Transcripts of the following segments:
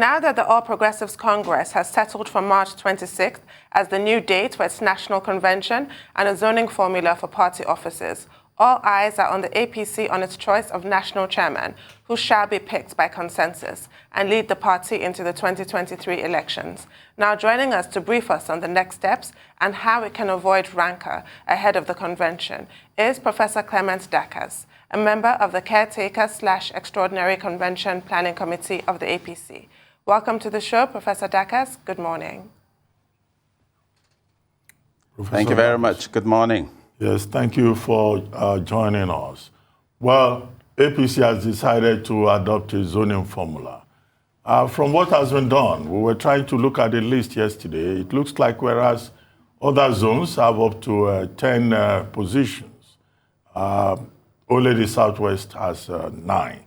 now that the All Progressives Congress has settled for March 26th as the new date for its national convention and a zoning formula for party offices, all eyes are on the APC on its choice of national chairman, who shall be picked by consensus and lead the party into the 2023 elections. Now joining us to brief us on the next steps and how we can avoid rancor ahead of the convention is Professor Clement Dakas, a member of the Caretaker/Extraordinary Convention Planning Committee of the APC. Welcome to the show, Professor Dakas. Good morning. Thank you very much. Good morning. Yes, thank you for joining us. Well, APC has decided to adopt a zoning formula. From what has been done, we were trying to look at the list yesterday. It looks like whereas other zones have up to 10 positions, only the Southwest has 9.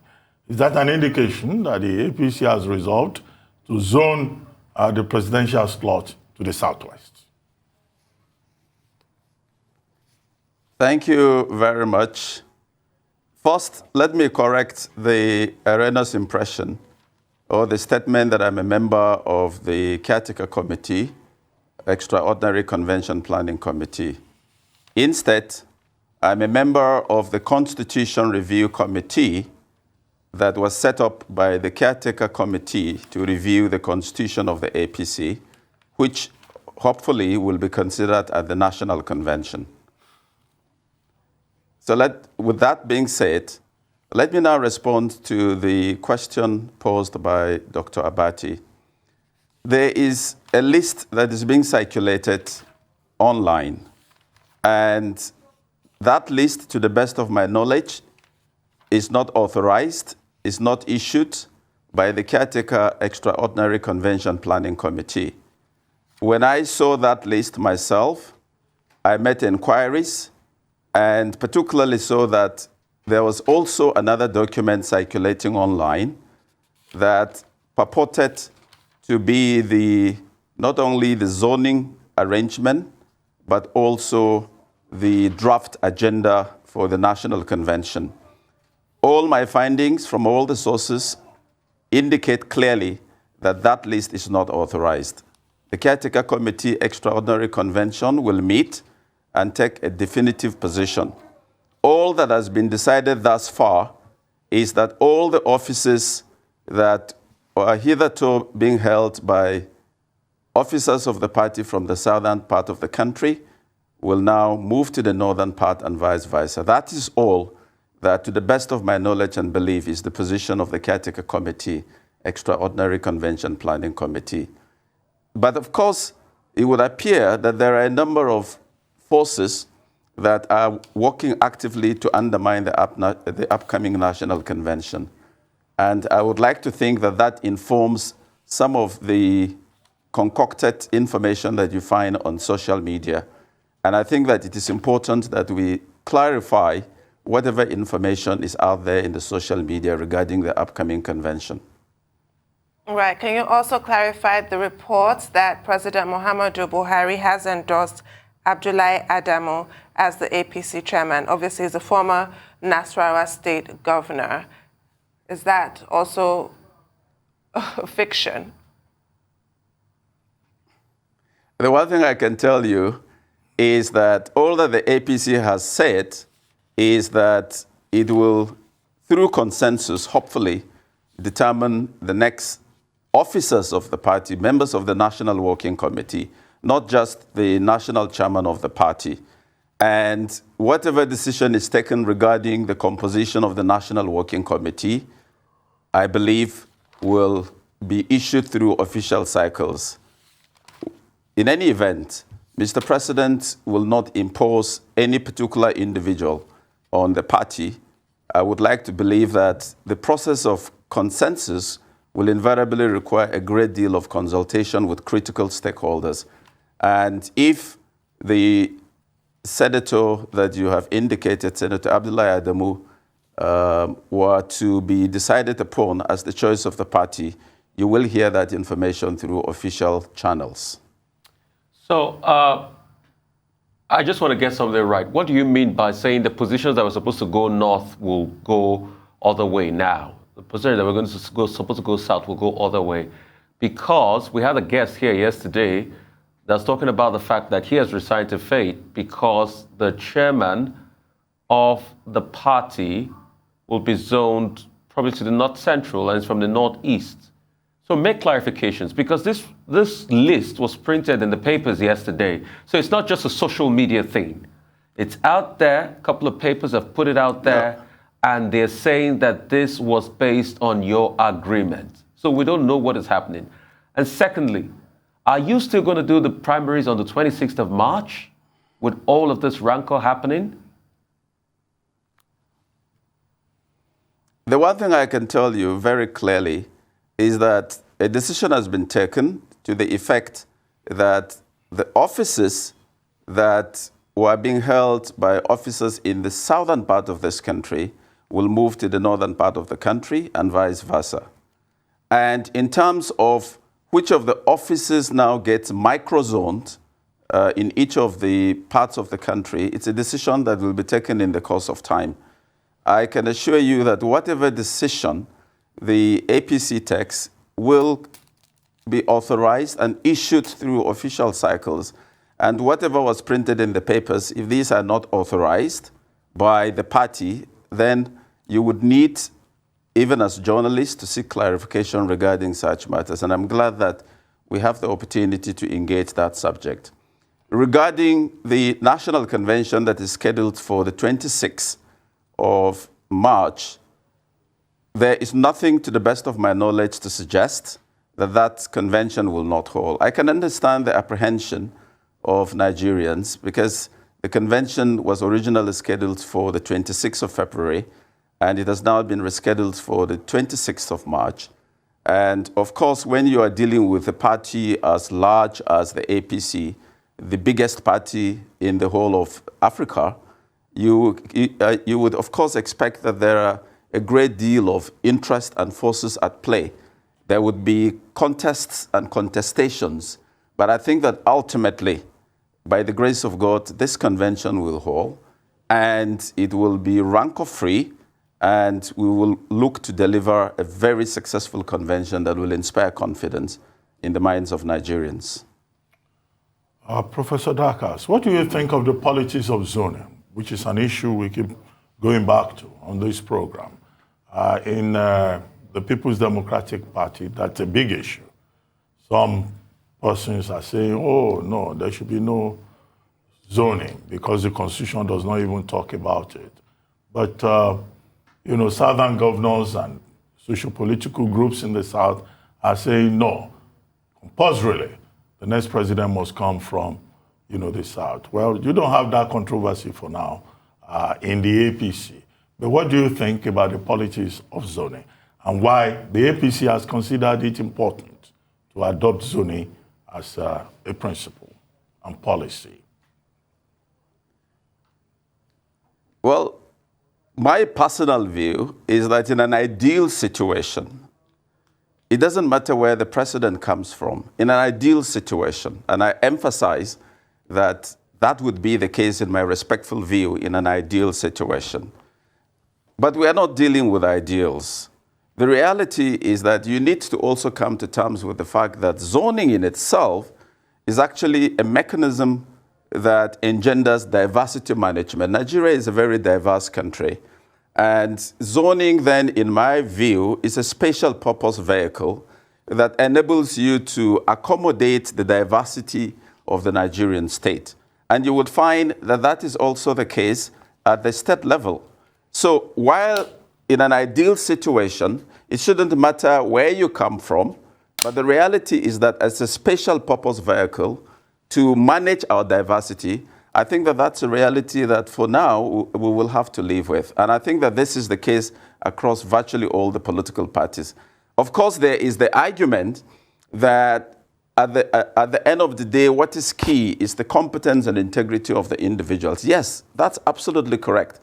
Is that an indication that the APC has resolved to zone the presidential slot to the Southwest? Thank you very much. First, let me correct the erroneous impression or the statement that I'm a member of the Caretaker Committee, Extraordinary Convention Planning Committee. Instead, I'm a member of the Constitution Review Committee that was set up by the Caretaker Committee to review the Constitution of the APC, which hopefully will be considered at the National Convention. So with that being said, let me now respond to the question posed by Dr. Abati. There is a list that is being circulated online, and that list, to the best of my knowledge, is not authorized, is not issued by the Caretaker Extraordinary Convention Planning Committee. When I saw that list myself, I made inquiries, and particularly so that there was also another document circulating online that purported to be not only the zoning arrangement, but also the draft agenda for the National Convention. All my findings from all the sources indicate clearly that that list is not authorized. The Caretaker Committee Extraordinary Convention will meet and take a definitive position. All that has been decided thus far is that all the offices that are hitherto being held by officers of the party from the southern part of the country will now move to the northern part and vice versa. That is all that, to the best of my knowledge and belief, is the position of the Caretaker Committee, Extraordinary Convention Planning Committee. But of course, it would appear that there are a number of forces that are working actively to undermine the upcoming National Convention. And I would like to think that that informs some of the concocted information that you find on social media. And I think that it is important that we clarify whatever information is out there in the social media regarding the upcoming convention. Right. Can you also clarify the reports that President Muhammadu Buhari has endorsed Abdullahi Adamu as the APC chairman? Obviously, he's a former Nasarawa state governor. Is that also fiction? The one thing I can tell you is that all that the APC has said is that it will, through consensus, hopefully determine the next officers of the party, members of the National Working Committee, not just the national chairman of the party. And whatever decision is taken regarding the composition of the National Working Committee, I believe will be issued through official cycles. In any event, Mr. President will not impose any particular individual on the party. I would like to believe that the process of consensus will invariably require a great deal of consultation with critical stakeholders. And if the senator that you have indicated, Senator Abdullahi Adamu, were to be decided upon as the choice of the party, you will hear that information through official channels. So I just want to get something right. What do you mean by saying the positions that were supposed to go north will go other way now? The positions that were supposed to go south will go other way. because we had a guest here yesterday that's talking about the fact that he has resigned to fate because the chairman of the party will be zoned probably to the north central and it's from the northeast. So make clarifications, because this list was printed in the papers yesterday. So it's not just a social media thing. It's out there. A couple of papers have put it out there, and they're saying that this was based on your agreement. So we don't know what is happening. And secondly, are you still going to do the primaries on the 26th of March with all of this rancor happening? The one thing I can tell you very clearly is that a decision has been taken to the effect that the offices that were being held by officers in the southern part of this country will move to the northern part of the country and vice versa. And in terms of which of the offices now gets microzoned in each of the parts of the country, it's a decision that will be taken in the course of time. I can assure you that whatever decision the APC takes will be authorized and issued through official cycles. And whatever was printed in the papers, if these are not authorized by the party, then you would need, even as journalists, to seek clarification regarding such matters. And I'm glad that we have the opportunity to engage that subject. Regarding the National Convention that is scheduled for the 26th of March, there is nothing, to the best of my knowledge, to suggest that that convention will not hold. I can understand the apprehension of Nigerians because the convention was originally scheduled for the 26th of February, and it has now been rescheduled for the 26th of March. And of course, when you are dealing with a party as large as the APC, the biggest party in the whole of Africa, you would, of course, expect that there are a great deal of interest and forces at play. There would be contests and contestations, but I think that ultimately, by the grace of God, this convention will hold, and it will be rancor-free, and we will look to deliver a very successful convention that will inspire confidence in the minds of Nigerians. Professor Dakas, what do you think of the politics of zoning, which is an issue we keep going back to on this program? In the People's Democratic Party, that's a big issue. Some persons are saying, oh, no, there should be no zoning because the Constitution does not even talk about it. But, Southern governors and socio-political groups in the South are saying, no, compulsorily, the next president must come from, the South. Well, you don't have that controversy for now in the APC. But what do you think about the politics of zoning and why the APC has considered it important to adopt zoning as a principle and policy? Well, my personal view is that in an ideal situation, it doesn't matter where the president comes from. In an ideal situation, and I emphasize that that would be the case in my respectful view in an ideal situation. But we are not dealing with ideals. The reality is that you need to also come to terms with the fact that zoning in itself is actually a mechanism that engenders diversity management. Nigeria is a very diverse country. And zoning then, in my view, is a special purpose vehicle that enables you to accommodate the diversity of the Nigerian state. And you would find that that is also the case at the state level. So while in an ideal situation, it shouldn't matter where you come from, but the reality is that as a special purpose vehicle to manage our diversity, I think that that's a reality that for now we will have to live with. And I think that this is the case across virtually all the political parties. Of course, there is the argument that at the end of the day, what is key is the competence and integrity of the individuals. Yes, that's absolutely correct.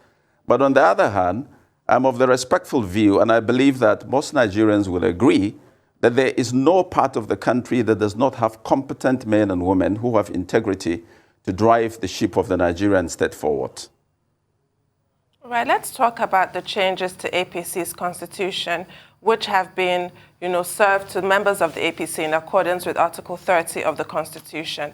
But on the other hand, I'm of the respectful view, and I believe that most Nigerians will agree, that there is no part of the country that does not have competent men and women who have integrity to drive the ship of the Nigerian state forward. Right, let's talk about the changes to APC's constitution, which have been, served to members of the APC in accordance with Article 30 of the Constitution,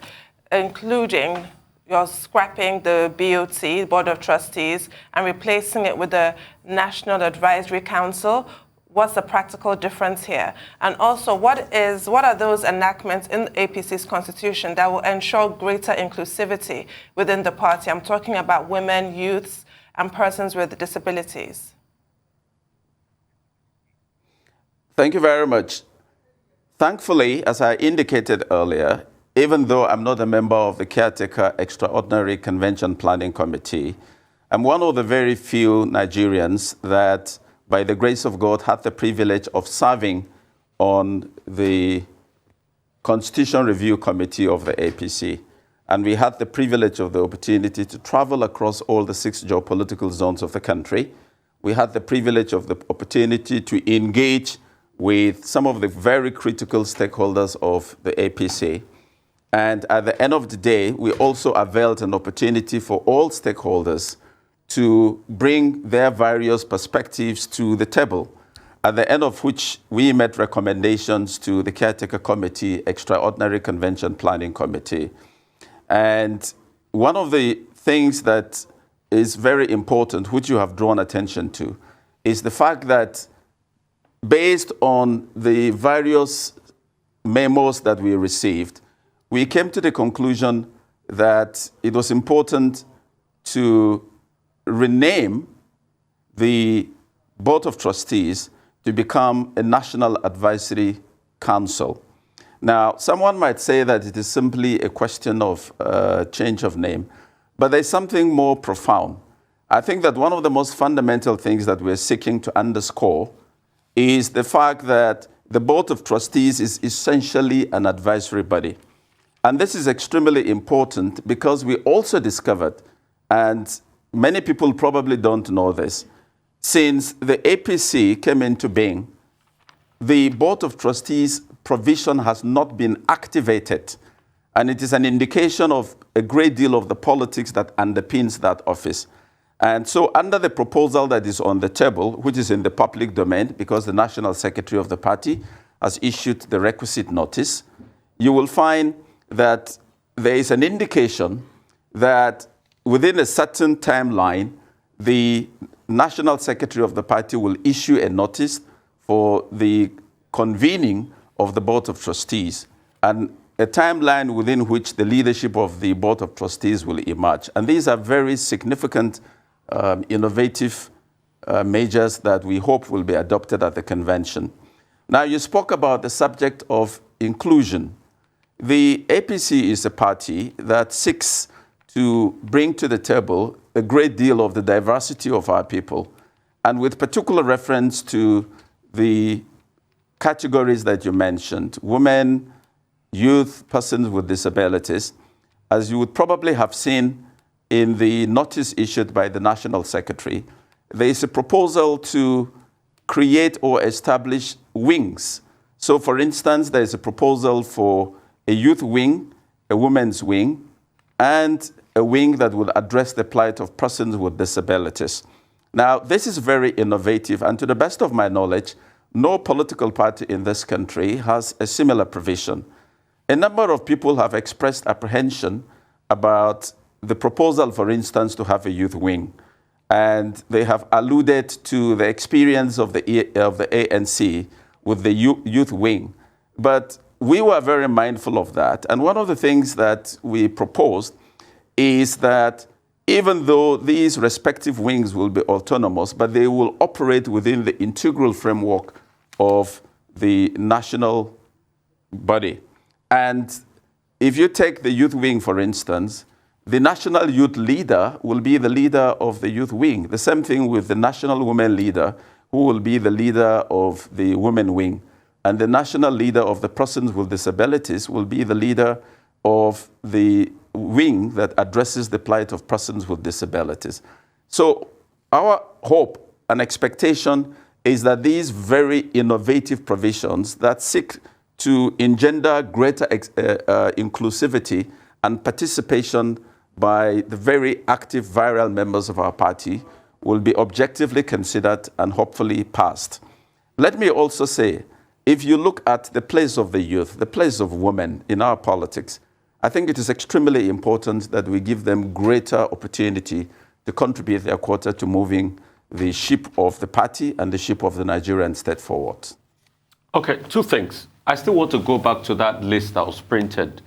including you're scrapping the BOT, Board of Trustees, and replacing it with the National Advisory Council. What's the practical difference here? And also, what are those enactments in the APC's constitution that will ensure greater inclusivity within the party? I'm talking about women, youths, and persons with disabilities. Thank you very much. Thankfully, as I indicated earlier, even though I'm not a member of the Caretaker Extraordinary Convention Planning Committee, I'm one of the very few Nigerians that, by the grace of God, had the privilege of serving on the Constitution Review Committee of the APC. And we had the privilege of the opportunity to travel across all the 6 geopolitical zones of the country. We had the privilege of the opportunity to engage with some of the very critical stakeholders of the APC. And at the end of the day, we also availed an opportunity for all stakeholders to bring their various perspectives to the table, at the end of which we made recommendations to the Caretaker Committee, Extraordinary Convention Planning Committee. And one of the things that is very important, which you have drawn attention to, is the fact that based on the various memos that we received, we came to the conclusion that it was important to rename the Board of Trustees to become a National Advisory Council. Now, someone might say that it is simply a question of change of name, but there's something more profound. I think that one of the most fundamental things that we're seeking to underscore is the fact that the Board of Trustees is essentially an advisory body. And this is extremely important because we also discovered, and many people probably don't know this, since the APC came into being, the Board of Trustees provision has not been activated. And it is an indication of a great deal of the politics that underpins that office. And so under the proposal that is on the table, which is in the public domain, because the National Secretary of the party has issued the requisite notice, you will find that there is an indication that within a certain timeline, the National Secretary of the party will issue a notice for the convening of the Board of Trustees, and a timeline within which the leadership of the Board of Trustees will emerge. And these are very significant, innovative measures that we hope will be adopted at the convention. Now, you spoke about the subject of inclusion. The APC is a party that seeks to bring to the table a great deal of the diversity of our people, and with particular reference to the categories that you mentioned, women, youth, persons with disabilities. As you would probably have seen in the notice issued by the National Secretary, there is a proposal to create or establish wings. So for instance, there is a proposal for a youth wing, a women's wing, and a wing that will address the plight of persons with disabilities. Now, this is very innovative, and to the best of my knowledge, no political party in this country has a similar provision. A number of people have expressed apprehension about the proposal, for instance, to have a youth wing. And they have alluded to the experience of the ANC with the youth wing. But we were very mindful of that. And one of the things that we proposed is that even though these respective wings will be autonomous, but they will operate within the integral framework of the national body. And if you take the youth wing, for instance, the national youth leader will be the leader of the youth wing. The same thing with the national women leader, who will be the leader of the women wing. And the national leader of the persons with disabilities will be the leader of the wing that addresses the plight of persons with disabilities. So our hope and expectation is that these very innovative provisions that seek to engender greater inclusivity and participation by the very active viral members of our party will be objectively considered and hopefully passed. Let me also say, if you look at the place of the youth, the place of women in our politics, I think it is extremely important that we give them greater opportunity to contribute their quota to moving the ship of the party and the ship of the Nigerian state forward. Okay, two things. I still want to go back to that list that was printed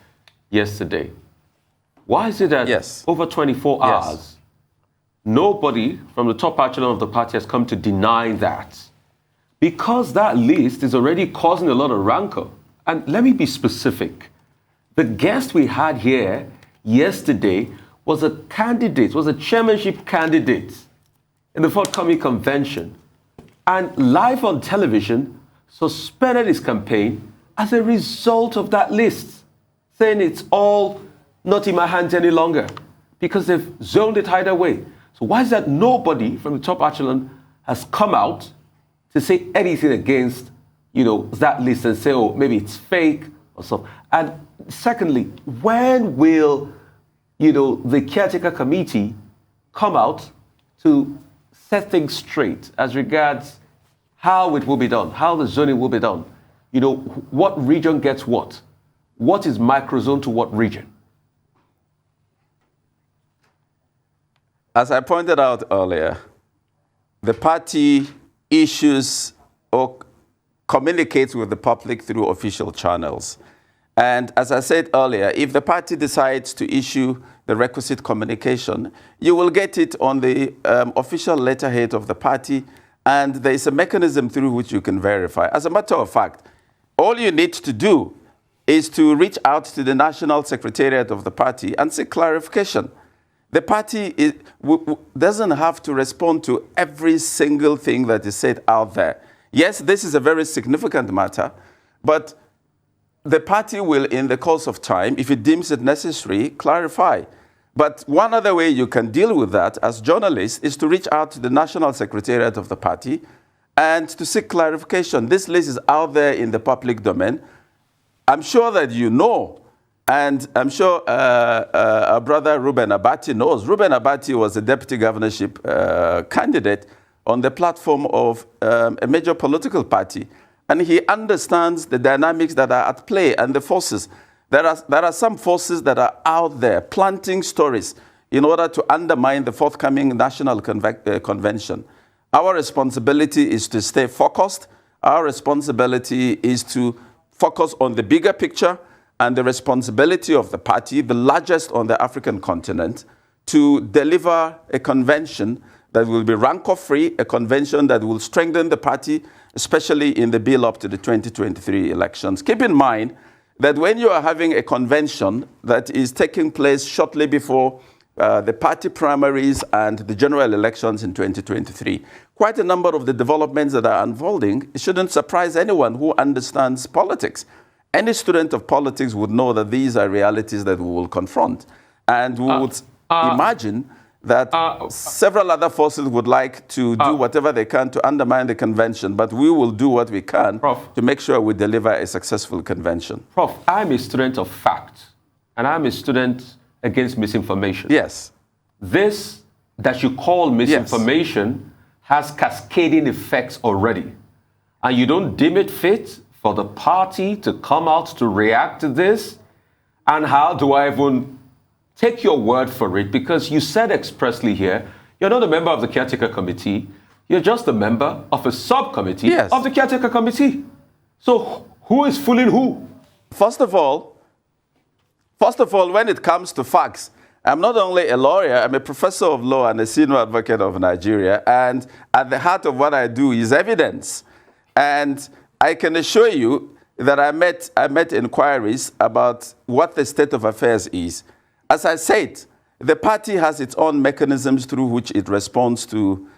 yesterday. Why is it that over 24 hours, nobody from the top echelon of the party has come to deny that? Because that list is already causing a lot of rancor. And let me be specific. The guest we had here yesterday was a candidate, was a chairmanship candidate in the forthcoming convention. And live on television, suspended his campaign as a result of that list, saying it's all not in my hands any longer because they've zoned it either way. So why is that nobody from the top echelon has come out to say anything against, that list and say, oh, maybe it's fake or so? And secondly, when will, the caretaker committee come out to set things straight as regards how it will be done, how the zoning will be done? What region gets what? What is microzone to what region? As I pointed out earlier, the party issues or communicates with the public through official channels. And as I said earlier, if the party decides to issue the requisite communication, you will get it on the official letterhead of the party, and there is a mechanism through which you can verify. As a matter of fact, all you need to do is to reach out to the National Secretariat of the party and seek clarification. The party doesn't have to respond to every single thing that is said out there. Yes, this is a very significant matter, but the party will, in the course of time, if it deems it necessary, clarify. But one other way you can deal with that as journalists is to reach out to the National Secretariat of the party and to seek clarification. This list is out there in the public domain. I'm sure that you know, and I'm sure our brother Reuben Abati knows. Reuben Abati was a deputy governorship candidate on the platform of a major political party. And he understands the dynamics that are at play and the forces. There are some forces that are out there planting stories in order to undermine the forthcoming national convention. Our responsibility is to stay focused. Our responsibility is to focus on the bigger picture and the responsibility of the party, the largest on the African continent, to deliver a convention that will be rancor-free, a convention that will strengthen the party, especially in the build-up to the 2023 elections. Keep in mind that when you are having a convention that is taking place shortly before the party primaries and the general elections in 2023, quite a number of the developments that are unfolding, it shouldn't surprise anyone who understands politics. Any student of politics would know that these are realities that we will confront. And we would imagine that several other forces would like to do whatever they can to undermine the convention, but we will do what we can to make sure we deliver a successful convention. Prof, I'm a student of fact, and I'm a student against misinformation. Yes. This that you call misinformation has cascading effects already, and you don't deem it fit for the party to come out to react to this? And how do I even take your word for it? Because you said expressly here, you're not a member of the caretaker committee, you're just a member of a subcommittee of the caretaker committee. So who is fooling who? First of all, when it comes to facts, I'm not only a lawyer, I'm a professor of law and a senior advocate of Nigeria, and at the heart of what I do is evidence. And I can assure you that I met inquiries about what the state of affairs is. As I said, the party has its own mechanisms through which it responds to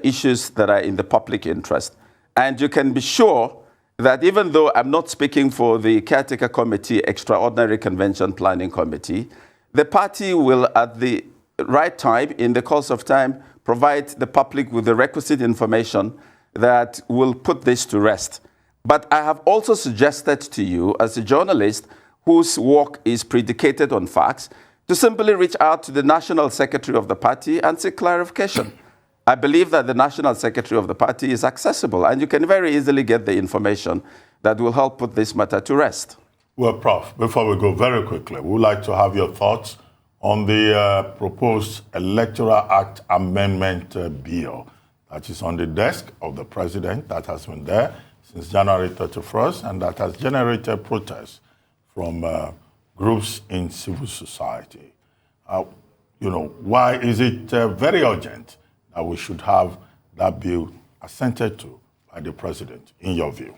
issues that are in the public interest. And you can be sure that even though I'm not speaking for the Caretaker Committee, Extraordinary Convention Planning Committee, the party will, at the right time, in the course of time, provide the public with the requisite information that will put this to rest. But I have also suggested to you, as a journalist whose work is predicated on facts, to simply reach out to the National Secretary of the party and seek clarification. I believe that the national secretary of the party is accessible, and you can very easily get the information that will help put this matter to rest. Well, Prof, before we go very quickly, we would like to have your thoughts on the proposed Electoral Act amendment bill that is on the desk of the president, that has been there since January 31st, and that has generated protests from groups in civil society. Why is it very urgent that we should have that bill assented to by the president, in your view?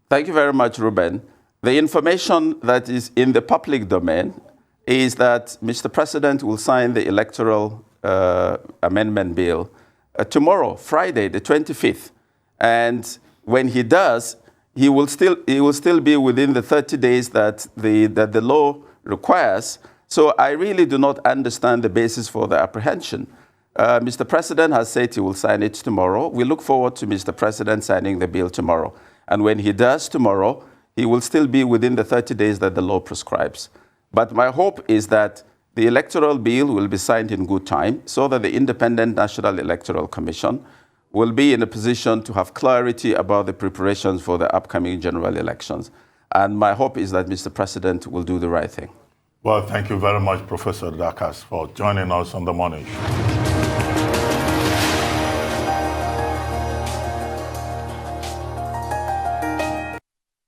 Thank you very much, Ruben. The information that is in the public domain is that Mr. President will sign the electoral amendment bill tomorrow, Friday, the 25th. And when he does, he will still be within the 30 days that the law requires. So I really do not understand the basis for the apprehension. Mr. President has said he will sign it tomorrow. We look forward to Mr. President signing the bill tomorrow. And when he does tomorrow, he will still be within the 30 days that the law prescribes. But my hope is that the electoral bill will be signed in good time so that the Independent National Electoral Commission will be in a position to have clarity about the preparations for the upcoming general elections. And my hope is that Mr. President will do the right thing. Well, thank you very much, Professor Dakas, for joining us on The Morning Show.